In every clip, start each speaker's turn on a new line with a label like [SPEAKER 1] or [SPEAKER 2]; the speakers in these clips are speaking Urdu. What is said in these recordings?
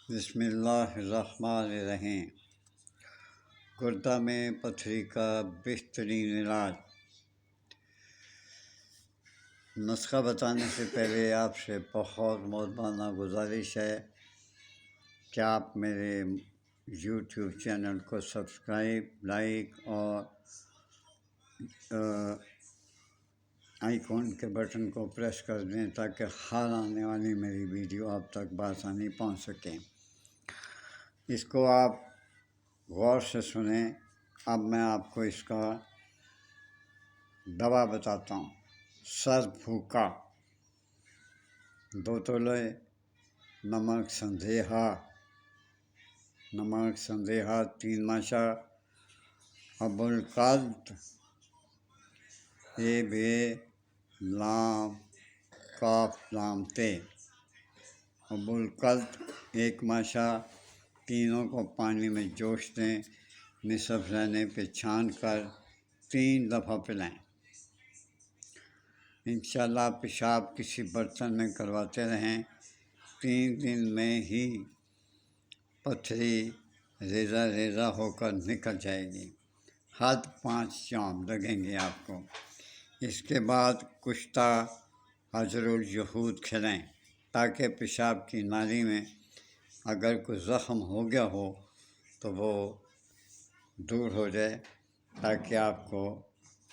[SPEAKER 1] بسم اللہ الرحمن الرحیم۔ گردہ میں پتھری کا بہترین علاج۔ نسخہ بتانے سے پہلے آپ سے بہت محترمانہ گزارش ہے کہ آپ میرے یوٹیوب چینل کو سبسکرائب، لائک اور آئیکن کے بٹن کو پریس کر دیں تاکہ ہر آنے والی میری ویڈیو آپ تک بآسانی پہنچ سکیں۔ اس کو آپ غور سے سنیں۔ اب میں آپ کو اس کا دوا بتاتا ہوں۔ سر پھوکا، 2 تولے نمک سندیہا 3 ماشا، ابوالقلط بے لام کاف لام تے، ابوالقلط 1 ماشا۔ تینوں کو پانی میں جوش دیں، نصف رہنے پہ چھان کر 3 دفعہ پلائیں۔ انشاءاللہ پیشاب کسی برتن میں کرواتے رہیں، 3 دن میں ہی پتھری ریزہ ریزہ ہو کر نکل جائے گی۔ حد 5 جام لگیں گے آپ کو۔ اس کے بعد کشتہ حجر الجحود کھلائیں تاکہ پیشاب کی نالی میں اگر کوئی زخم ہو گیا ہو تو وہ دور ہو جائے، تاکہ آپ کو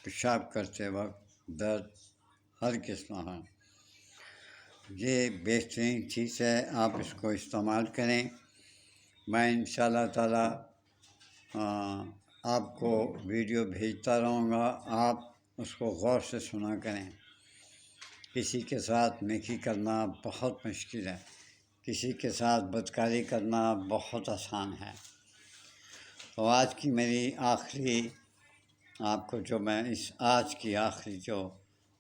[SPEAKER 1] پیشاب کرتے وقت درد ہرگز نہ ہو۔ یہ بہترین چیز ہے، آپ اس کو استعمال کریں۔ میں انشاءاللہ تعالی آپ کو ویڈیو بھیجتا رہوں گا، آپ اس کو غور سے سنا کریں۔ کسی کے ساتھ نیکی کرنا بہت مشکل ہے، کسی کے ساتھ بدکاری کرنا بہت آسان ہے۔ تو آج کی میری آخری آپ کو جو میں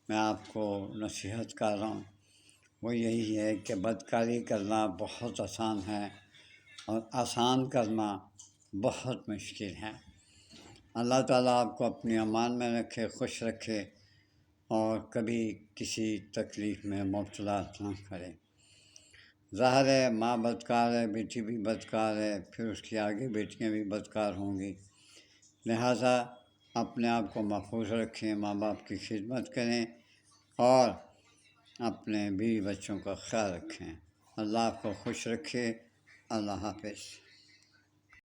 [SPEAKER 1] میں آپ کو نصیحت کر رہا ہوں وہ یہی ہے کہ بدکاری کرنا بہت آسان ہے اور آسان کرنا بہت مشکل ہے۔ اللہ تعالیٰ آپ کو اپنی امان میں رکھے، خوش رکھے اور کبھی کسی تکلیف میں مبتلا نہ کرے۔ ظاہر ہے ماں بدکار ہے، بیٹی بھی بدکار ہے، پھر اس کی آگے بیٹیاں بھی بدکار ہوں گی، لہٰذا اپنے آپ کو محفوظ رکھیں، ماں باپ کی خدمت کریں اور اپنے بیوی بچوں کا خیال رکھیں۔ اللہ آپ کو خوش رکھے۔ اللہ حافظ۔